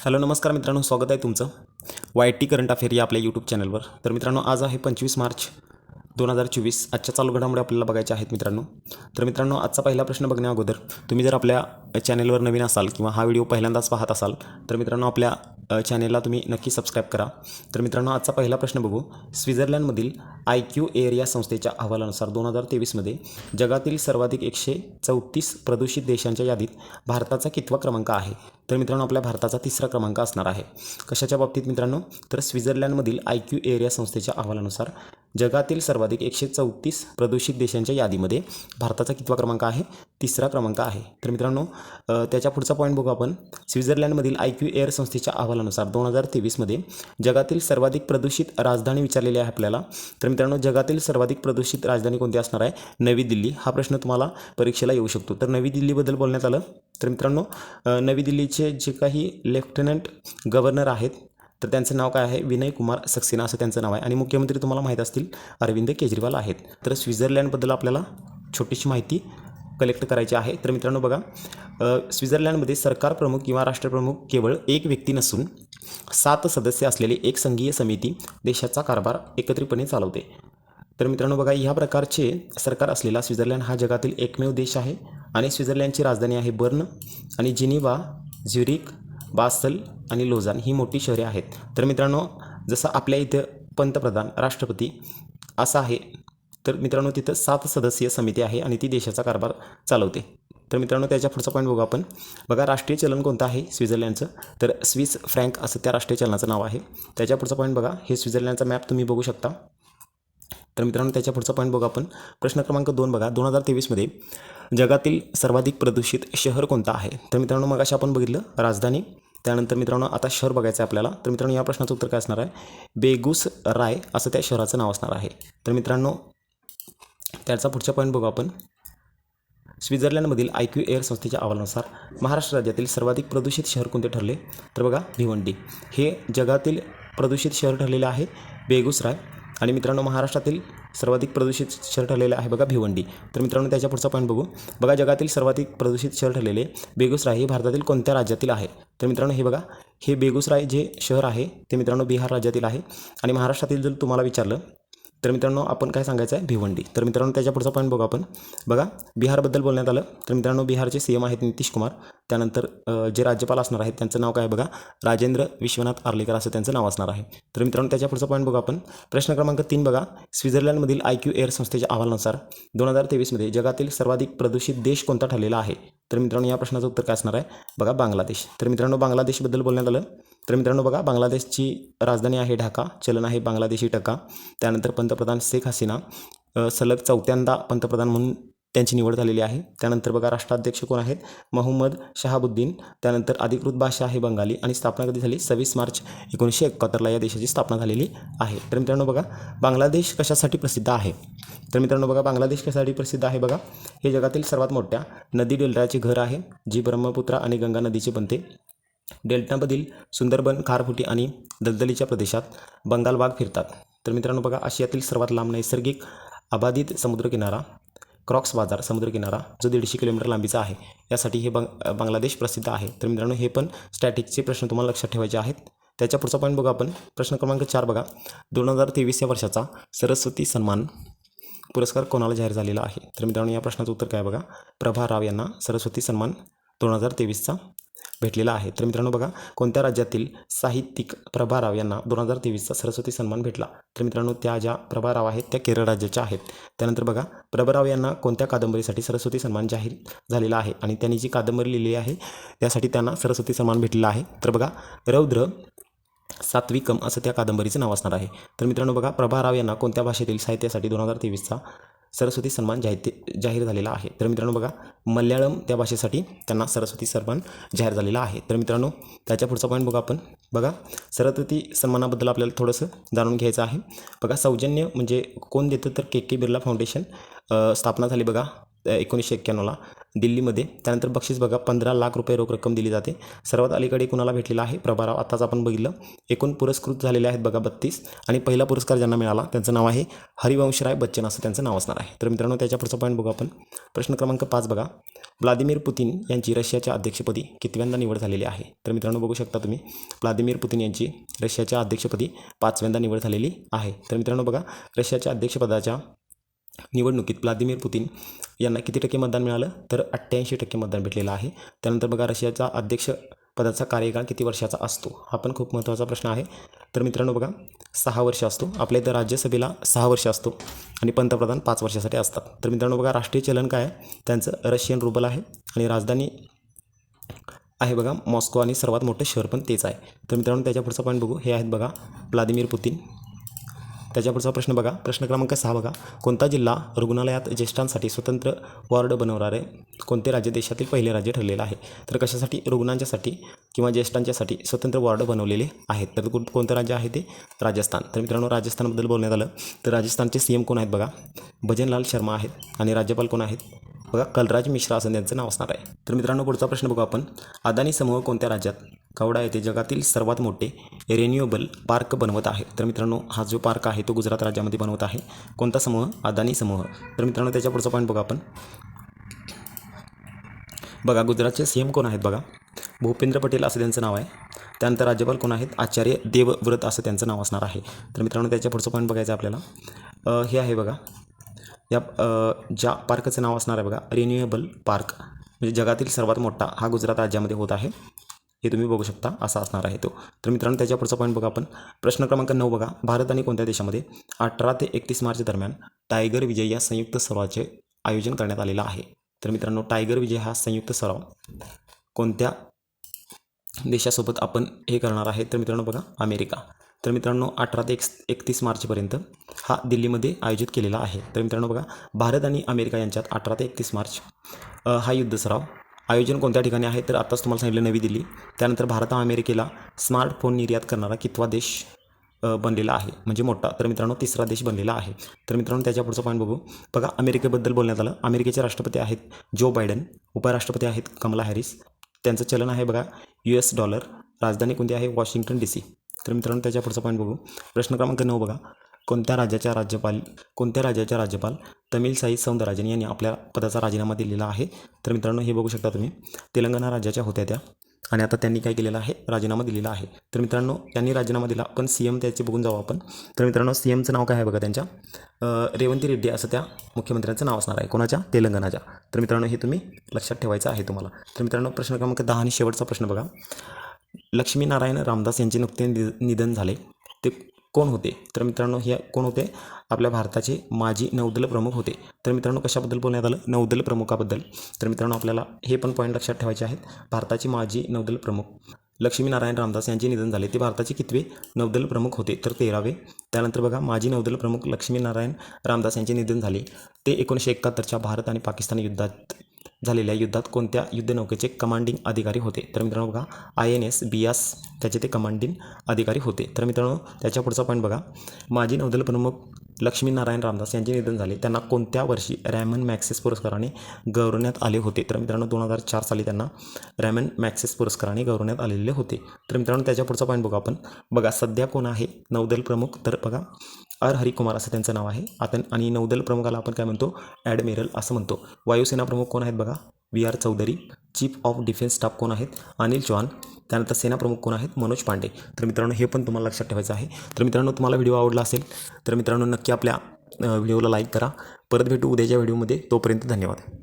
Hello नमस्कार मित्रांनो, स्वागत आहे तुमचं वाय टी करंट अफेअर या आपल्या यूट्यूब चॅनलवर. तर मित्रांनो, आज आहे 25 मार्च 2024. आजच्या चालू घडामोडी आपल्याला बघायच्या आहेत मित्रांनो. तर मित्रांनो, आजचा पहिला प्रश्न बघण्या अगोदर तुम्ही जर आपल्या चॅनलवर नवीन असाल किंवा हा व्हिडिओ पहिल्यांदाच पाहत असाल तर मित्रांनो, आपल्या चॅनेलला तुम्ही नक्की सबस्क्राईब करा. तर मित्रांनो, आजचा पहिला प्रश्न बघू. स्वित्झर्लंडमधील IQ-AIR या संस्थेच्या अहवालानुसार 2023मध्ये जगातील सर्वाधिक 134 प्रदूषित देशांच्या यादीत भारताचा कितवा क्रमांक आहे? तर मित्रांनो, आपल्या भारताचा तिसरा क्रमांक असणार आहे. कशाच्या बाबतीत मित्रांनो? तर स्वित्झर्लंडमधील IQ-AIR या संस्थेच्या अहवालानुसार जगातील सर्वाधिक 134 प्रदूषित देशांच्या यादीमध्ये भारताचा कितवा क्रमांक आहे? तिसरा क्रमांक आहे. तर मित्रांनो, त्याच्या पुढचा पॉईंट बघू आपण. स्वित्झर्लंडमधील IQ-AIR संस्थेच्या अहवालानुसार 2023मध्ये जगातील सर्वाधिक प्रदूषित राजधानी विचारलेली आहे आपल्याला. तर मित्रांनो, जगातील सर्वाधिक प्रदूषित राजधानी कोणती असणार आहे? नवी दिल्ली. हा प्रश्न तुम्हाला परीक्षेला येऊ शकतो. तर नवी दिल्लीबद्दल बोलण्यात आलं. तर मित्रांनो, नवी दिल्लीचे जे काही लेफ्टनंट गव्हर्नर आहेत तर त्यांचं नाव काय आहे? विनय कुमार सक्सेना असं त्यांचं नाव आहे. आणि मुख्यमंत्री तुम्हाला माहीत असतील अरविंद केजरीवाल आहेत. तर स्वित्झर्लंडबद्दल आपल्याला छोटीशी माहिती कलेक्ट करायची आहे. तर मित्रांनो बघा, स्वित्झर्लंडमध्ये सरकार प्रमुख किंवा राष्ट्रप्रमुख केवळ एक व्यक्ती नसून 7 सदस्य असलेली एक संघीय समिती देशाचा कारभार एकत्रितपणे चालवते. तर मित्रांनो बघा, ह्या प्रकारचे सरकार असलेला स्वित्झर्लंड हा जगातील एकमेव देश आहे. आणि स्वित्झर्लंडची राजधानी आहे बर्न आणि जिनिव्हा, झ्युरिक, बासल आणि लोझान ही मोठी शहरे आहेत. तर मित्रांनो, जसं आपल्या इथं पंतप्रधान, राष्ट्रपती असं आहे, तर मित्रांनो तिथं 7 सदस्यीय समिती आहे आणि ती देशाचा कारभार चालवते. तर मित्रांनो, त्याच्या पुढचा पॉईंट बघू आपण. बघा, राष्ट्रीय चलन कोणतं आहे स्वित्झर्लंडचं? तर स्विस फ्रँक असं त्या राष्ट्रीय चलनाचं नाव आहे. त्याच्या पुढचा पॉईंट बघा, हे स्वित्झर्लंडचा मॅप तुम्ही बघू शकता. तर मित्रांनो, त्याच्या पुढचा पॉईंट बघू आपण. प्रश्न क्रमांक 2 बघा, 2023मध्ये जगातील सर्वाधिक प्रदूषित शहर कोणतं आहे? तर मित्रांनो, मग अशा आपण बघितलं राजधानी. त्यानंतर मित्रांनो, आता शहर बघायचं आहे आपल्याला. तर मित्रांनो, या प्रश्नाचं उत्तर काय असणार आहे? बेगुसराय असं त्या शहराचं नाव असणार आहे. तर मित्रांनो, त्याचा पुढचा पॉईंट बघू आपण. स्वित्झर्लंडमधील IQ-AIR संस्थेच्या अहवालानुसार महाराष्ट्र राज्यातील सर्वाधिक प्रदूषित शहर कोणते ठरले? तर बघा, भिवंडी हे जगातील प्रदूषित शहर ठरलेले आहे बेगुसराय. आणि मित्रांनो, महाराष्ट्रातील सर्वाधिक प्रदूषित शहर ठरलेले आहे बघा भिवंडी. तर मित्रांनो, त्याच्या पुढचा पॉईंट बघू. बघा, जगातील सर्वाधिक प्रदूषित शहर ठरलेले बेगुसराय हे भारतातील कोणत्या राज्यातील आहे? तर मित्रांनो, हे बघा, हे बेगुसराय जे शहर आहे ते मित्रांनो बिहार राज्यातील आहे. आणि महाराष्ट्रातील जर तुम्हाला विचारलं तर मित्रांनो, आपण काय सांगायचं आहे? भिवंडी. तर मित्रांनो, त्याच्या पुढचा पॉईंट बघू आपण. बघा, बिहारबद्दल बोलण्यात आलं. तर मित्रांनो, बिहारचे CM आहेत नितीश कुमार. त्यानंतर जे राज्यपाल असणार आहेत त्यांचं नाव काय आहे? बघा, राजेंद्र विश्वनाथ आर्लेकर असं त्यांचं नाव असणार आहे. तर मित्रांनो, त्याच्या पुढचा पॉईंट बघू आपण. प्रश्न क्रमांक 3 बघा, स्वित्झर्लंडमधील IQ-AIR संस्थेच्या अहवालानुसार 2023मध्ये जगातील सर्वाधिक प्रदूषित देश कोणता ठरलेला आहे? तर मित्रांनो, या प्रश्नाचं उत्तर काय असणार आहे? बघा, बांगलादेश. तर मित्रांनो, बांगलादेशबद्दल बोलण्यात आलं. तर मित्रांनो बघा, बांगलादेशची राजधानी आहे ढाका, चलन आहे बांगलादेशी टका. त्यानंतर पंतप्रधान शेख हसीना सलग 4थ्यांदा पंतप्रधान म्हणून त्यांची निवड झालेली आहे. त्यानंतर बघा, राष्ट्राध्यक्ष कोण आहेत? मोहम्मद शहाबुद्दीन. त्यानंतर अधिकृत भाषा आहे बंगाली. आणि स्थापना कधी झाली? 26 मार्च 1971ला या देशाची स्थापना झालेली आहे. तर मित्रांनो बघा, बांगलादेश कशासाठी प्रसिद्ध आहे? तर मित्रांनो बघा, बांगलादेश कशासाठी प्रसिद्ध आहे? बघा, हे जगातील सर्वात मोठ्या नदी डेल्टाचे घर आहे, जी ब्रह्मपुत्रा आणि गंगा नदीचे बनते. डेल्टामधील सुंदरबन, खारफुटी आणि दलदलीच्या प्रदेशात बंगाल वाघ फिरतात. तर मित्रांनो बघा, आशियातील सर्वात लांब नैसर्गिक अबाधित समुद्रकिनारा क्रॉक्स बाजार समुद्रकिनारा जो 150 किलोमीटर लांबीचा आहे, यासाठी हे बांगलादेश प्रसिद्ध आहे. तर मित्रांनो, हे पण स्टॅटिकचे प्रश्न तुम्हाला लक्षात ठेवायचे आहेत. त्याच्या पुढचा पॉईंट बघा आपण. प्रश्न क्रमांक 4 बघा, 2023 या वर्षाचा सरस्वती सन्मान पुरस्कार कोणाला जाहीर झालेला आहे? तर मित्रांनो, या प्रश्नाचं उत्तर काय बघा, प्रभा राव यांना सरस्वती सन्मान 2023चा भेटलेला आहे. तर मित्रांनो बघा, कोणत्या राज्यातील साहित्यिक प्रभा राव यांना 2023चा सरस्वती सन्मान भेटला? तर मित्रांनो, त्या ज्या प्रभा राव आहेत त्या केरळ राज्याच्या आहेत. त्यानंतर बघा, प्रभा राव यांना कोणत्या कादंबरीसाठी सरस्वती सन्मान जाहीर झालेला आहे आणि त्यांनी जी कादंबरी लिहिली आहे त्यासाठी त्यांना सरस्वती सन्मान भेटलेला आहे? तर बघा, रौद्र सात्विकम असं त्या कादंबरीचं नाव असणार आहे. तर मित्रांनो बघा, प्रभा राव यांना कोणत्या भाषेतील साहित्यासाठी 2023चा सरस्वती सन्मान जाहीर झालेला आहे? तर मित्रांनो बघा, मल्याळम त्या भाषेसाठी त्यांना सरस्वती सन्मान जाहीर झालेला आहे. तर मित्रांनो, त्याच्या पुढचा पॉईंट बघा आपण. बघा, सरस्वती सन्मानाबद्दल आपल्याला थोडंसं जाणून घ्यायचं आहे. बघा, सौजन्य म्हणजे कोण देतं? तर KK बिर्ला फाउंडेशन स्थापना झाली बघा 1991ला. दिल्लीमध्ये. त्यानंतर बक्षीस बघा 15 लाख रुपये रोख रक्कम दिली जाते. सर्वात अलीकडे कुणाला भेटलेला आहे? प्रभाराव. आताच आपण बघितलं. एकूण पुरस्कृत झालेले आहेत बघा 32 आणि पहिला पुरस्कार ज्यांना मिळाला त्यांचं नाव आहे हरिवंशराय बच्चन असं त्यांचं नाव असणार आहे. तर मित्रांनो त्याच्या पुढचा पॉईंट बघू आपण. प्रश्न क्रमांक 5 बघा. व्लादिमीर पुतिन यांची रशियाच्या अध्यक्षपदी कितव्यांदा निवड झालेली आहे? तर मित्रांनो बघू शकता तुम्ही व्लादिमीर पुतिन यांची रशियाच्या अध्यक्षपदी 5व्यांदा निवड झालेली आहे. तर मित्रांनो बघा रशियाच्या अध्यक्षपदाच्या निवडणुकीत व्लादिमीर पुतिन यांना किती टक्के मतदान मिळालं? तर 88% मतदान भेटलेलं आहे. त्यानंतर बघा रशियाचा अध्यक्षपदाचा कार्यकाळ किती वर्षाचा असतो? हा पण खूप महत्त्वाचा प्रश्न आहे. तर मित्रांनो बघा 6 वर्ष असतो. आपल्या इथं राज्यसभेला 6 वर्ष असतो आणि पंतप्रधान 5 वर्षासाठी असतात. तर मित्रांनो बघा राष्ट्रीय चलन काय आहे? त्यांचं रशियन रुबल आहे आणि राजधानी आहे बघा मॉस्को आणि सर्वात मोठं शहर पण तेच आहे. तर मित्रांनो त्याच्या पुढचा पॉईंट बघू. हे आहेत बघा व्लादिमीर पुतिन. त्याच्या पुढचा प्रश्न बघा. प्रश्न क्रमांक 6 बघा. कोणता जिल्हा रुग्णालयात ज्येष्ठांसाठी स्वतंत्र वॉर्ड बनवणारे कोणते राज्य देशातील पहिले राज्य ठरलेलं आहे? तर कशासाठी? रुग्णांच्यासाठी किंवा ज्येष्ठांच्यासाठी स्वतंत्र वॉर्ड बनवलेले आहेत. तर कोणतं राज्य आहे ते? राजस्थान. तर मित्रांनो राजस्थानबद्दल बोलण्यात आलं तर राजस्थानचे CM कोण आहेत बघा? भजनलाल शर्मा आहेत आणि राज्यपाल कोण आहेत? बघा कलराज मिश्रा असं त्यांचं नाव असणार आहे. तर मित्रांनो पुढचा प्रश्न बघू आपण. अदानी समूह कोणत्या राज्यात कवडा येथे जगातील सर्वात मोठे रिन्युएबल पार्क बनवत आहे? तर मित्रांनो हा जो पार्क आहे तो गुजरात राज्यामध्ये बनवत आहे. कोणता समूह? अदानी समूह. तर मित्रांनो त्याच्या पुढचा पॉईंट बघू आपण. बघा गुजरातचे CM कोण आहेत बघा? भूपेंद्र पटेल असं त्यांचं नाव आहे. त्यानंतर राज्यपाल कोण आहेत? आचार्य देवव्रत असं त्यांचं नाव असणार आहे. तर मित्रांनो त्याच्या पुढचं पॉईंट बघायचं आपल्याला. हे आहे बघा या ज्या पार्कचं नाव असणार आहे बघा रिन्युएबल पार्क म्हणजे जगातील सर्वात मोठा हा गुजरात राज्यामध्ये होत आहे. हे तुम्ही बघू शकता असा असणार आहे तो. तर मित्रांनो त्याच्या पुढचा पॉईंट बघा आपण. प्रश्न क्रमांक 9 बघा. भारत आणि कोणत्या देशामध्ये 18 ते 31 मार्च दरम्यान टायगर विजय या संयुक्त सरावाचे आयोजन करण्यात आलेलं आहे? तर मित्रांनो टायगर विजय हा संयुक्त सराव कोणत्या देशासोबत आपण हे करणार आहे? तर मित्रांनो बघा अमेरिका. तर मित्रांनो 18 ते 31 मार्चपर्यंत हा दिल्लीमध्ये आयोजित केलेला आहे. तर मित्रांनो बघा भारत आणि अमेरिका यांच्यात 18 ते 31 मार्च हा युद्ध सराव आयोजन कोणत्या ठिकाणी आहे? तर आत्ताच तुम्हाला सांगितलं नवी दिल्ली. त्यानंतर भारत हा अमेरिकेला स्मार्टफोन निर्यात करणारा कितवा देश बनलेला आहे म्हणजे मोठा? तर मित्रांनो 3रा देश बनलेला आहे. तर मित्रांनो त्याच्या पुढचा पॉईंट बघू. बघा अमेरिकेबद्दल बोलण्यात आलं. अमेरिकेचे राष्ट्रपती आहेत जो बायडन. उपराष्ट्रपती आहेत कमला हॅरिस. त्यांचं चलन आहे बघा US डॉलर. राजधानी कोणती आहे? Washington DC. तर मित्रांनो त्याच्या पुढचा पॉईंट बघू. प्रश्न क्रमांक 9 बघा. कोणत्या राज्याच्या राज्यपाल तमिलसाई सौंदरराजन यांनी आपल्या पदाचा राजीनामा दिलेला आहे? तर मित्रांनो हे बघू शकता तुम्ही तेलंगणा राज्याच्या होत्या त्या आणि आता त्यांनी काय केलेलं आहे? राजीनामा दिलेला आहे. तर मित्रांनो त्यांनी राजीनामा दिला पण CM त्याचे बघून जाऊ आपण. तर मित्रांनो CMचं नाव काय आहे बघा त्यांच्या? रेवंती रेड्डी असं त्या मुख्यमंत्र्यांचं नाव असणार आहे. कोणाच्या? तेलंगणाच्या. तर मित्रांनो हे तुम्ही लक्षात ठेवायचं आहे तुम्हाला. तर मित्रांनो प्रश्न क्रमांक 10 आणि शेवटचा प्रश्न बघा. लक्ष्मीनारायण रामदास यांचे नुकते निधन झाले ते कोण होते? तर मित्रांनो हे कोण होते? आपल्या भारताचे माजी नौदल प्रमुख होते. तर मित्रांनो कशाबद्दल बोलण्यात आलं? नौदल प्रमुखाबद्दल. तर मित्रांनो आपल्याला हे पण पॉईंट लक्षात ठेवायचे आहेत. भारताचे माजी नौदल प्रमुख लक्ष्मीनारायण रामदास यांचे निधन झाले. ते भारताचे कितवे नौदल प्रमुख होते? तर 13वे. त्यानंतर बघा माजी नौदल प्रमुख लक्ष्मीनारायण रामदास यांचे निधन झाले ते 1971च्या भारत आणि पाकिस्तान युद्धात झालेल्या युद्धात कोणत्या युद्धनौकेचे कमांडिंग अधिकारी होते? तर मित्रांनो बघा INS बियास त्याचे ते कमांडिंग अधिकारी होते. तर मित्रांनो त्याच्या पुढचा पॉईंट बघा. माजी नौदल प्रमुख लक्ष्मीनारायण रामदास यांचे निधन झाले त्यांना कोणत्या वर्षी रॅमन मॅग्सेस पुरस्काराने गौरवण्यात आले होते? तर मित्रांनो 2004 साली त्यांना रॅमन मॅग्सेस पुरस्काराने गौरवण्यात आलेले होते. तर मित्रांनो त्याच्या पुढचा पॉईंट बघू आपण. बघा सध्या कोण आहे नौदल प्रमुख? तर बघा हरिकुमार असं त्यांचं नाव आहे. आता आणि नौदल प्रमुखाला आपण काय म्हणतो? ॲडमिरल असं म्हणतो. वायुसेना प्रमुख कोण आहेत बघा? VR Chaudhari. Chief of defence staff कोण आहेत? अनिल चौहान. त्यानंतर सेना प्रमुख कोण आहेत? मनोज पांडे. तर मित्रांनो हे पण तुम्हाला लक्षात ठेवायचं आहे. तर मित्रांनो तुम्हाला व्हिडिओ आवडला असेल तर मित्रांनो नक्की आपल्या व्हिडिओला लाईक करा. परत भेटू उद्याच्या व्हिडिओमध्ये. तोपर्यंत धन्यवाद.